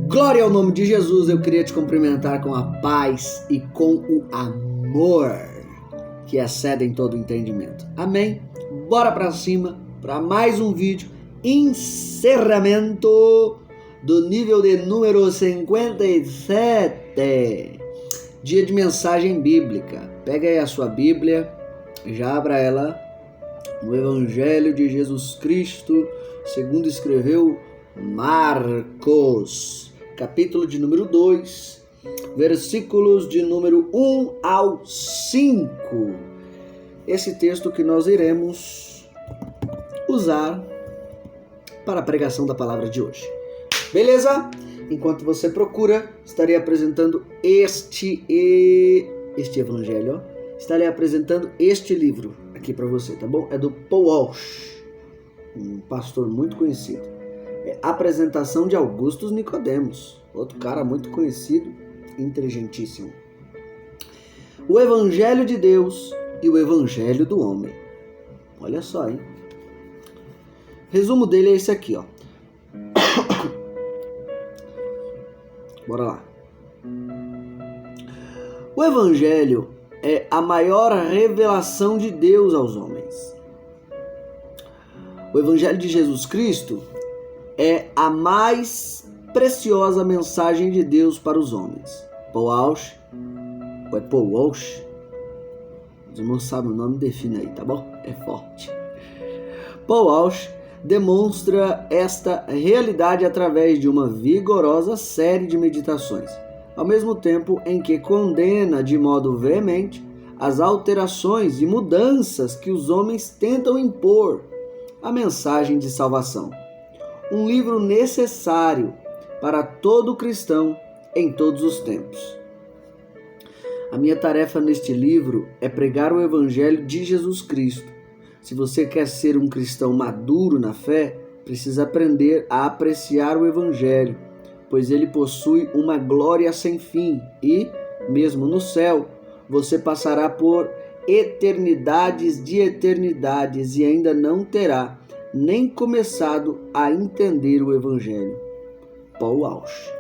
Glória ao nome de Jesus. Eu queria te cumprimentar com a paz e com o amor que excedem todo entendimento. Amém? Bora pra cima para mais um vídeo. Encerramento do nível de número 57. Dia de mensagem bíblica. Pega aí a sua Bíblia, já abra ela no Evangelho de Jesus Cristo, segundo escreveu Marcos, capítulo de número 2, versículos de número 1 ao 5. Esse texto que nós iremos usar para a pregação da palavra de hoje. Beleza? Enquanto você procura, estarei apresentando este evangelho, estarei apresentando este livro aqui para você, tá bom? É do Paul Walsh, um pastor muito conhecido. É Apresentação de Augustus Nicodemos, outro cara muito conhecido, inteligentíssimo. O Evangelho de Deus e o Evangelho do Homem. Olha só, hein? Resumo dele é esse aqui, ó. Bora lá. O Evangelho é a maior revelação de Deus aos homens. O Evangelho de Jesus Cristo é a mais preciosa mensagem de Deus para os homens. Paul Walsh, ou é Paul Walsh? Os irmãos sabem o nome, defina aí, tá bom? É forte. Paul Walsh demonstra esta realidade através de uma vigorosa série de meditações, ao mesmo tempo em que condena de modo veemente as alterações e mudanças que os homens tentam impor à mensagem de salvação. Um livro necessário para todo cristão em todos os tempos. A minha tarefa neste livro é pregar o Evangelho de Jesus Cristo. Se você quer ser um cristão maduro na fé, precisa aprender a apreciar o Evangelho, pois ele possui uma glória sem fim e, mesmo no céu, você passará por eternidades de eternidades e ainda não terá nem começado a entender o Evangelho. Paul Walsh.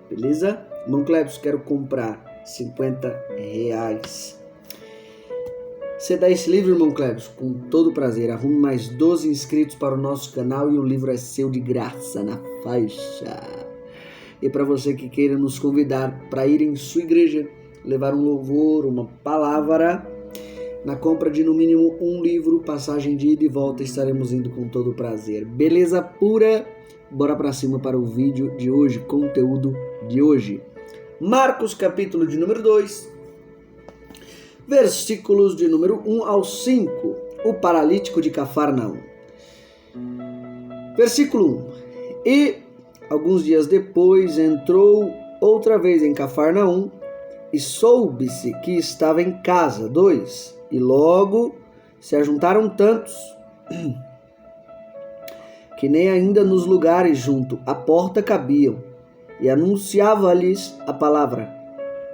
Beleza? Irmão Cleves, quero comprar R$50. Você dá esse livro, irmão Cleves? Com todo prazer. Arrume mais 12 inscritos para o nosso canal e o livro é seu de graça na faixa. E para você que queira nos convidar para ir em sua igreja, levar um louvor, uma palavra, na compra de no mínimo um livro, passagem de ida e volta, estaremos indo com todo prazer. Beleza pura? Bora para cima para o vídeo de hoje, conteúdo de hoje. Marcos, capítulo de número 2. Versículos de número 1 ao 5, o paralítico de Cafarnaum. Versículo 1. E, alguns dias depois, entrou outra vez em Cafarnaum, e soube-se que estava em casa. 2. E logo se ajuntaram tantos, que nem ainda nos lugares junto à porta cabiam, e anunciava-lhes a palavra.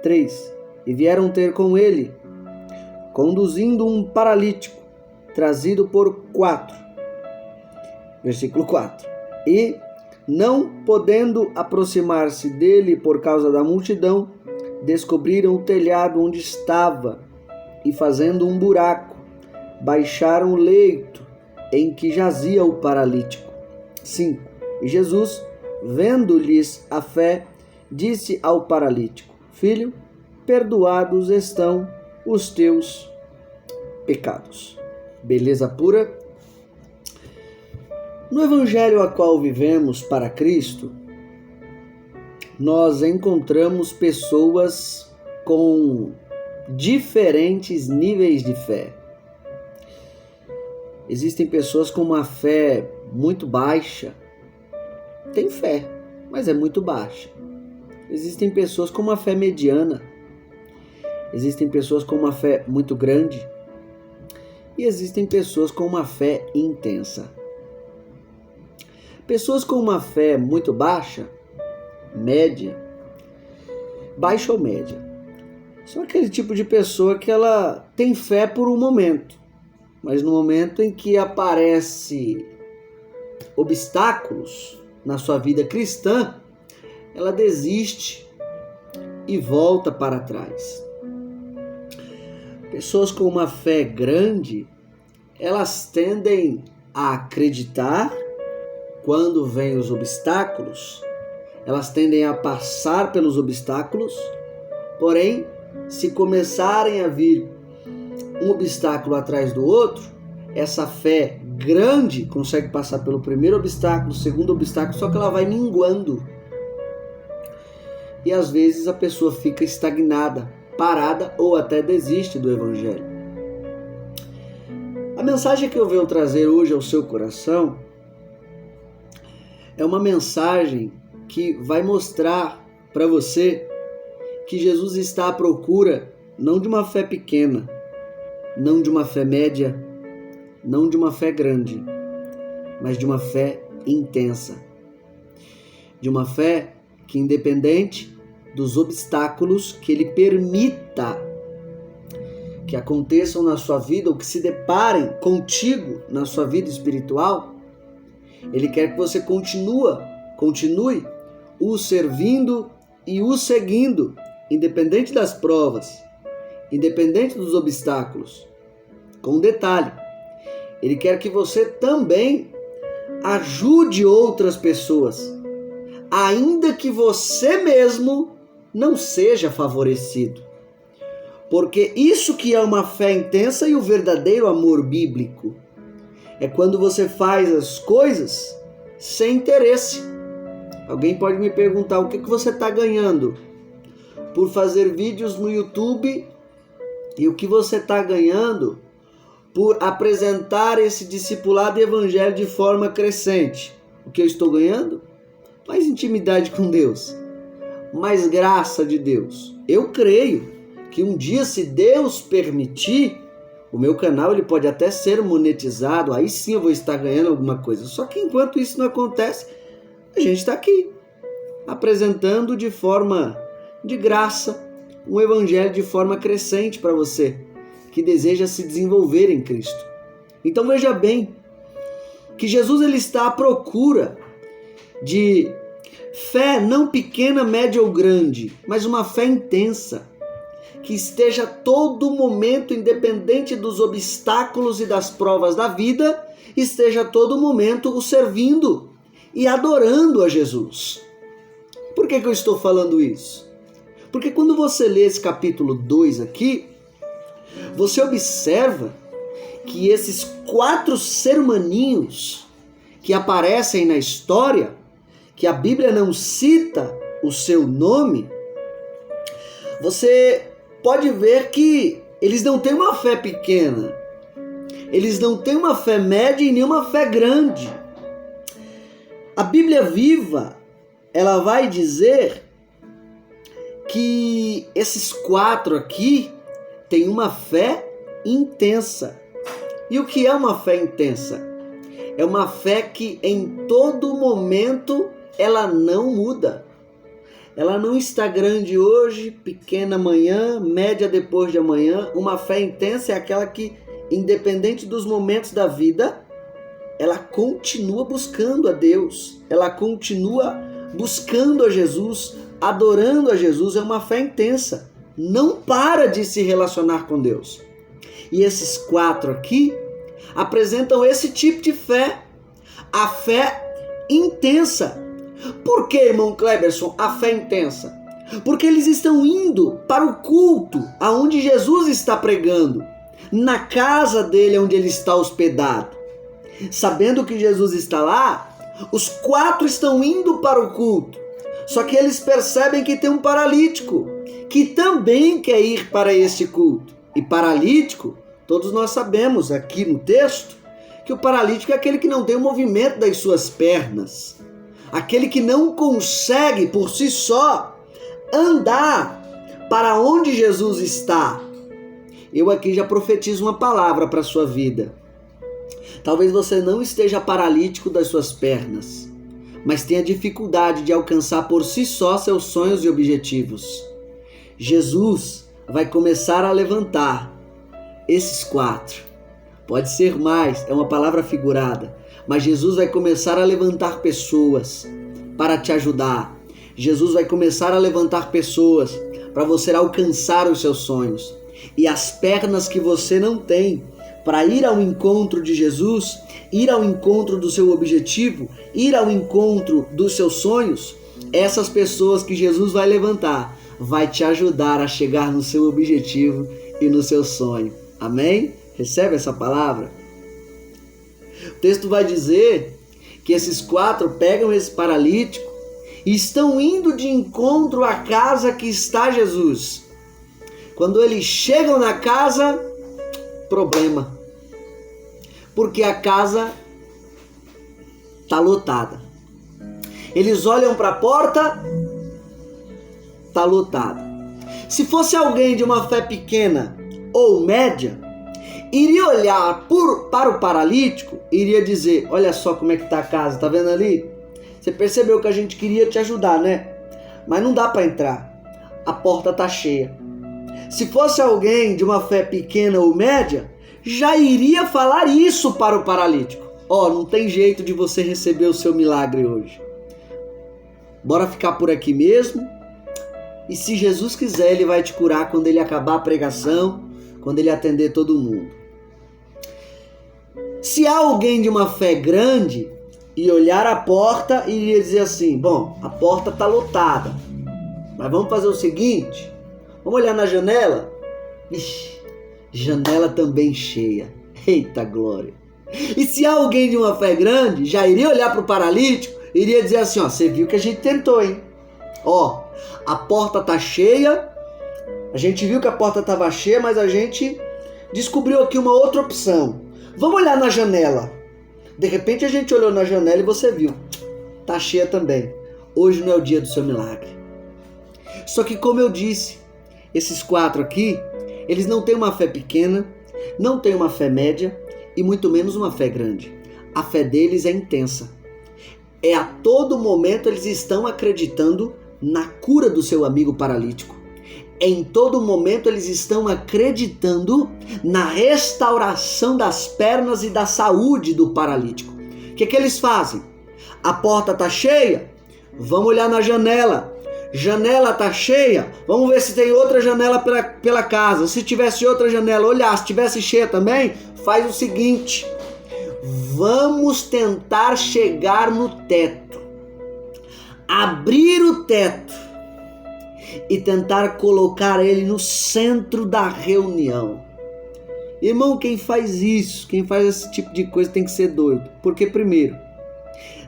3. E vieram ter com ele, conduzindo um paralítico, trazido por 4. Versículo 4. E, não podendo aproximar-se dele por causa da multidão, descobriram o telhado onde estava, e fazendo um buraco, baixaram o leito em que jazia o paralítico. 5. E Jesus, vendo-lhes a fé, disse ao paralítico: Filho, perdoados estão os teus pecados. Beleza pura? No Evangelho a qual vivemos para Cristo, nós encontramos pessoas com diferentes níveis de fé. Existem pessoas com uma fé muito baixa. Tem fé, mas é muito baixa. Existem pessoas com uma fé mediana. Existem pessoas com uma fé muito grande e existem pessoas com uma fé intensa. Pessoas com uma fé muito baixa, média, baixa ou média, são aquele tipo de pessoa que ela tem fé por um momento, mas no momento em que aparece obstáculos na sua vida cristã, ela desiste e volta para trás. Pessoas com uma fé grande, elas tendem a acreditar quando vêm os obstáculos, elas tendem a passar pelos obstáculos, porém, se começarem a vir um obstáculo atrás do outro, essa fé grande consegue passar pelo primeiro obstáculo, segundo obstáculo, só que ela vai minguando. E às vezes a pessoa fica estagnada, parada ou até desiste do Evangelho. A mensagem que eu venho trazer hoje ao seu coração é uma mensagem que vai mostrar para você que Jesus está à procura não de uma fé pequena, não de uma fé média, não de uma fé grande, mas de uma fé intensa. De uma fé que, independente dos obstáculos que Ele permita que aconteçam na sua vida ou que se deparem contigo na sua vida espiritual, Ele quer que você continue o servindo e o seguindo, independente das provas, independente dos obstáculos. Com um detalhe, Ele quer que você também ajude outras pessoas, ainda que você mesmo não seja favorecido. Porque isso que é uma fé intensa e o verdadeiro amor bíblico é quando você faz as coisas sem interesse. Alguém pode me perguntar o que você está ganhando por fazer vídeos no YouTube e o que você está ganhando por apresentar esse discipulado e evangelho de forma crescente. O que eu estou ganhando? Mais intimidade com Deus, mais graça de Deus. Eu creio que um dia, se Deus permitir, o meu canal ele pode até ser monetizado, aí sim eu vou estar ganhando alguma coisa. Só que enquanto isso não acontece, a gente está aqui, apresentando de forma de graça um evangelho de forma crescente para você que deseja se desenvolver em Cristo. Então veja bem que Jesus ele está à procura de fé não pequena, média ou grande, mas uma fé intensa, que esteja todo momento, independente dos obstáculos e das provas da vida, esteja todo momento o servindo e adorando a Jesus. Por que eu estou falando isso? Porque quando você lê esse capítulo 2 aqui, você observa que esses 4 ser humaninhos que aparecem na história, que a Bíblia não cita o seu nome, você pode ver que eles não têm uma fé pequena, eles não têm uma fé média e nem uma fé grande. A Bíblia viva, ela vai dizer que esses 4 aqui têm uma fé intensa. E o que é uma fé intensa? É uma fé que em todo momento ela não muda. Ela não está grande hoje, pequena amanhã, média depois de amanhã. Uma fé intensa é aquela que, independente dos momentos da vida, ela continua buscando a Deus. Ela continua buscando a Jesus, adorando a Jesus. É uma fé intensa. Não para de se relacionar com Deus. E esses 4 aqui apresentam esse tipo de fé. A fé intensa. Por que, irmão Cleberson, a fé intensa? Porque eles estão indo para o culto aonde Jesus está pregando, na casa dele onde ele está hospedado. Sabendo que Jesus está lá, os 4 estão indo para o culto. Só que eles percebem que tem um paralítico que também quer ir para este culto. E paralítico, todos nós sabemos aqui no texto, que o paralítico é aquele que não tem o movimento das suas pernas. Aquele que não consegue por si só andar para onde Jesus está. Eu aqui já profetizo uma palavra para a sua vida. Talvez você não esteja paralítico das suas pernas, mas tenha dificuldade de alcançar por si só seus sonhos e objetivos. Jesus vai começar a levantar esses 4. Pode ser mais, é uma palavra figurada. Mas Jesus vai começar a levantar pessoas para te ajudar. Jesus vai começar a levantar pessoas para você alcançar os seus sonhos. E as pernas que você não tem para ir ao encontro de Jesus, ir ao encontro do seu objetivo, ir ao encontro dos seus sonhos, essas pessoas que Jesus vai levantar, vai te ajudar a chegar no seu objetivo e no seu sonho. Amém? Recebe essa palavra? O texto vai dizer que esses 4 pegam esse paralítico e estão indo de encontro à casa que está Jesus. Quando eles chegam na casa, problema. Porque a casa está lotada. Eles olham para a porta, está lotada. Se fosse alguém de uma fé pequena ou média, iria olhar para o paralítico e iria dizer: olha só como é que está a casa, tá vendo ali? Você percebeu que a gente queria te ajudar, né? Mas não dá para entrar, a porta está cheia. Se fosse alguém de uma fé pequena ou média, já iria falar isso para o paralítico: ó, não tem jeito de você receber o seu milagre hoje. Bora ficar por aqui mesmo. E se Jesus quiser, ele vai te curar quando ele acabar a pregação, quando ele atender todo mundo. Se há alguém de uma fé grande e olhar a porta, iria dizer assim: bom, a porta está lotada, mas vamos fazer o seguinte, vamos olhar na janela? Ixi, janela também cheia. Eita glória! E se há alguém de uma fé grande, já iria olhar para o paralítico, iria dizer assim: ó, você viu que a gente tentou, hein? Ó, a porta tá cheia, a gente viu que a porta estava cheia, mas a gente descobriu aqui uma outra opção. Vamos olhar na janela. De repente a gente olhou na janela e você viu, tá cheia também. Hoje não é o dia do seu milagre. Só que, como eu disse, esses 4 aqui, eles não têm uma fé pequena, não têm uma fé média e muito menos uma fé grande. A fé deles é intensa. A todo momento eles estão acreditando na cura do seu amigo paralítico. Em todo momento eles estão acreditando na restauração das pernas e da saúde do paralítico. O que eles fazem? A porta está cheia? Vamos olhar na janela. Janela está cheia? Vamos ver se tem outra janela pela casa. Se tivesse outra janela, olhar. Se tivesse cheia também, faz o seguinte: vamos tentar chegar no teto, abrir o teto e tentar colocar ele no centro da reunião. Irmão, quem faz isso, quem faz esse tipo de coisa tem que ser doido. Porque, primeiro,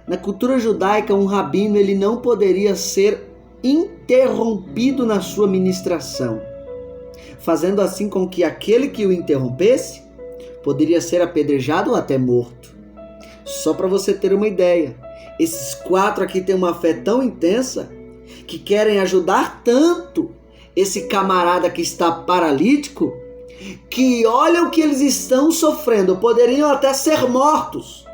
na cultura judaica, um rabino ele não poderia ser interrompido na sua ministração, fazendo assim com que aquele que o interrompesse poderia ser apedrejado ou até morto. Só para você ter uma ideia, esses 4 aqui têm uma fé tão intensa que querem ajudar tanto esse camarada que está paralítico, que olha o que eles estão sofrendo, poderiam até ser mortos.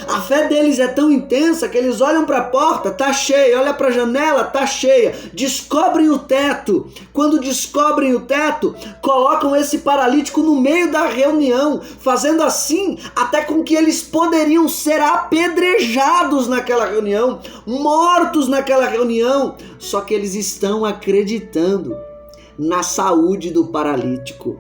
A fé deles é tão intensa que eles olham para a porta, tá cheia, olha para a janela, tá cheia, descobrem o teto. Quando descobrem o teto, colocam esse paralítico no meio da reunião, fazendo assim até com que eles poderiam ser apedrejados naquela reunião, mortos naquela reunião. Só que eles estão acreditando na saúde do paralítico.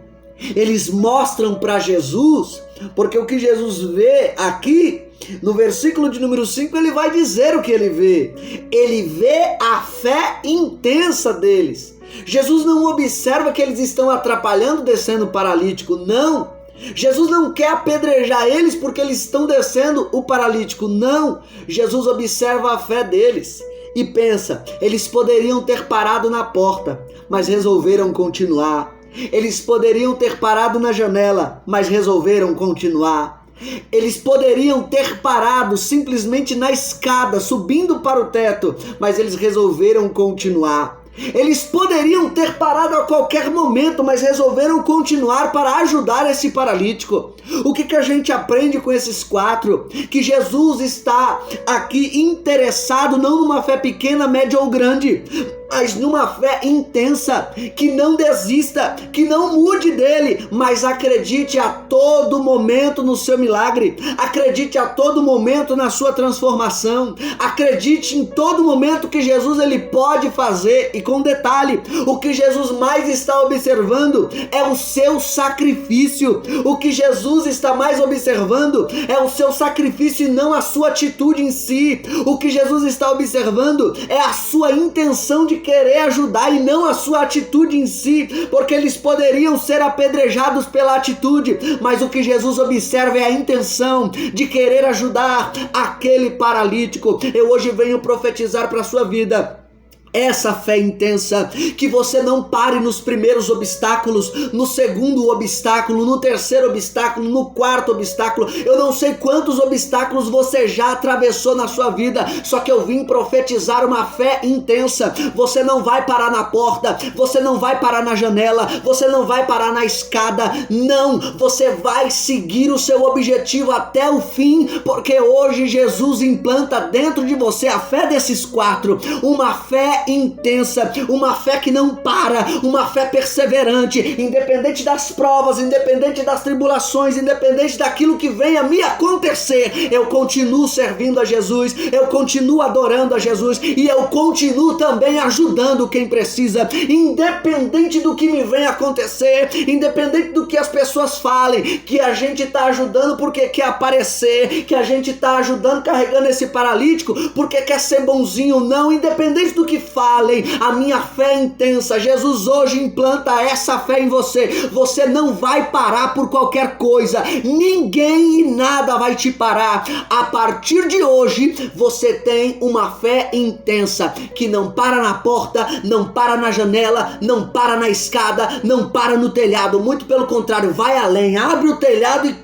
Eles mostram para Jesus, porque o que Jesus vê aqui, no versículo de número 5, ele vai dizer o que ele vê. Ele vê a fé intensa deles. Jesus não observa que eles estão atrapalhando descendo o paralítico, não. Jesus não quer apedrejar eles porque eles estão descendo o paralítico, não. Jesus observa a fé deles e pensa, eles poderiam ter parado na porta, mas resolveram continuar. Eles poderiam ter parado na janela, mas resolveram continuar. Eles poderiam ter parado simplesmente na escada, subindo para o teto, mas eles resolveram continuar. Eles poderiam ter parado a qualquer momento, mas resolveram continuar para ajudar esse paralítico. O que a gente aprende com esses 4? Que Jesus está aqui interessado não numa fé pequena, média ou grande, mas numa fé intensa, que não desista, que não mude dele, mas acredite a todo momento no seu milagre, acredite a todo momento na sua transformação, acredite em todo momento que Jesus ele pode fazer. E com detalhe, o que Jesus mais está observando é o seu sacrifício, o que Jesus está mais observando é o seu sacrifício e não a sua atitude em si, o que Jesus está observando é a sua intenção de querer ajudar e não a sua atitude em si, porque eles poderiam ser apedrejados pela atitude, mas o que Jesus observa é a intenção de querer ajudar aquele paralítico. Eu hoje venho profetizar para a sua vida essa fé intensa, que você não pare nos primeiros obstáculos, no segundo obstáculo, no terceiro obstáculo, no quarto obstáculo. Eu não sei quantos obstáculos você já atravessou na sua vida, só que eu vim profetizar uma fé intensa. Você não vai parar na porta, você não vai parar na janela, você não vai parar na escada, não, você vai seguir o seu objetivo até o fim, porque hoje Jesus implanta dentro de você a fé desses quatro, uma fé intensa, uma fé que não para, uma fé perseverante, independente das provas, independente das tribulações, independente daquilo que venha me acontecer, eu continuo servindo a Jesus, eu continuo adorando a Jesus e eu continuo também ajudando quem precisa, independente do que me venha acontecer, independente do que as pessoas falem, que a gente está ajudando porque quer aparecer, que a gente está ajudando carregando esse paralítico porque quer ser bonzinho, não, independente do que falem, a minha fé é intensa. Jesus hoje implanta essa fé em você. Você não vai parar por qualquer coisa, ninguém e nada vai te parar. A partir de hoje você tem uma fé intensa que não para na porta, não para na janela, não para na escada, não para no telhado, muito pelo contrário, vai além, abre o telhado e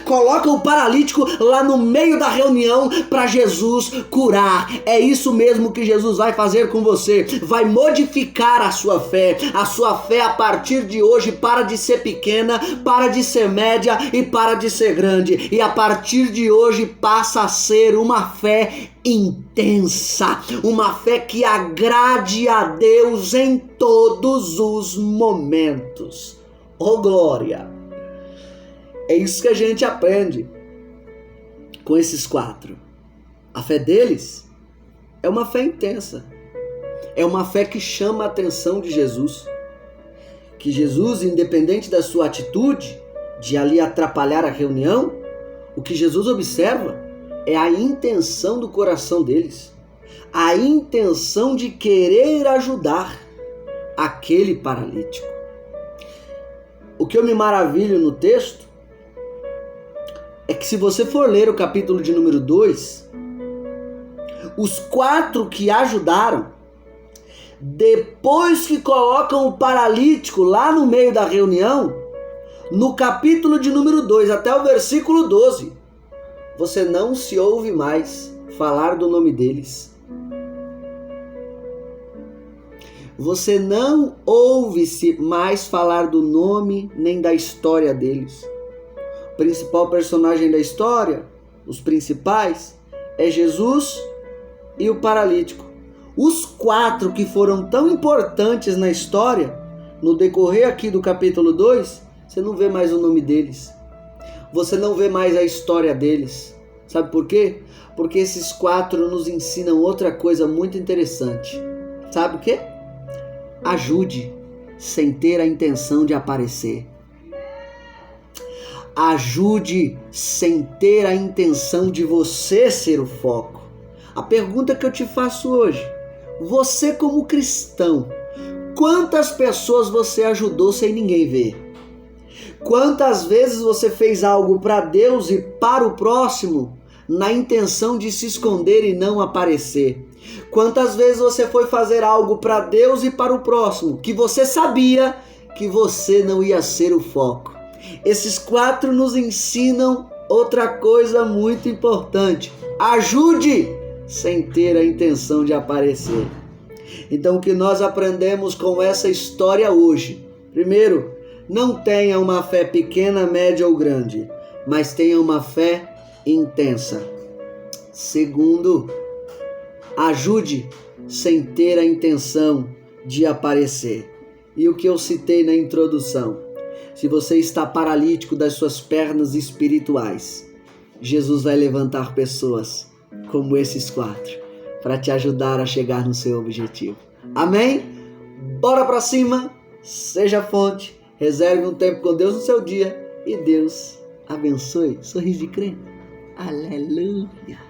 coloca o paralítico lá no meio da reunião para Jesus curar. É isso mesmo que Jesus vai fazer com você, vai modificar a sua fé a partir de hoje para de ser pequena, para de ser média e para de ser grande, e a partir de hoje passa a ser uma fé intensa, uma fé que agrade a Deus em todos os momentos. Oh glória! É isso que a gente aprende com esses quatro. A fé deles é uma fé intensa. É uma fé que chama a atenção de Jesus. Que Jesus, independente da sua atitude de ali atrapalhar a reunião, o que Jesus observa é a intenção do coração deles. A intenção de querer ajudar aquele paralítico. O que eu me maravilho no texto é que se você for ler o capítulo de número 2, os quatro que ajudaram, depois que colocam o paralítico lá no meio da reunião, no capítulo de número 2 até o versículo 12, você não se ouve mais falar do nome deles. Você não ouve-se mais falar do nome nem da história deles. O principal personagem da história, os principais, é Jesus e o paralítico. Os quatro que foram tão importantes na história, no decorrer aqui do capítulo 2, você não vê mais o nome deles. Você não vê mais a história deles. Sabe por quê? Porque esses quatro nos ensinam outra coisa muito interessante. Sabe o quê? Ajude sem ter a intenção de aparecer. Ajude sem ter a intenção de você ser o foco. A pergunta que eu te faço hoje: você como cristão, quantas pessoas você ajudou sem ninguém ver? Quantas vezes você fez algo para Deus e para o próximo na intenção de se esconder e não aparecer? Quantas vezes você foi fazer algo para Deus e para o próximo que você sabia que você não ia ser o foco? Esses quatro nos ensinam outra coisa muito importante: ajude sem ter a intenção de aparecer. Então o que nós aprendemos com essa história hoje? Primeiro, não tenha uma fé pequena, média ou grande, mas tenha uma fé intensa. Segundo, Ajude sem ter a intenção de aparecer. E o que eu citei na introdução: se você está paralítico das suas pernas espirituais, Jesus vai levantar pessoas como esses 4 para te ajudar a chegar no seu objetivo. Amém? Bora pra cima, seja fonte, reserve um tempo com Deus no seu dia e Deus abençoe. Sorriso de crente. Aleluia.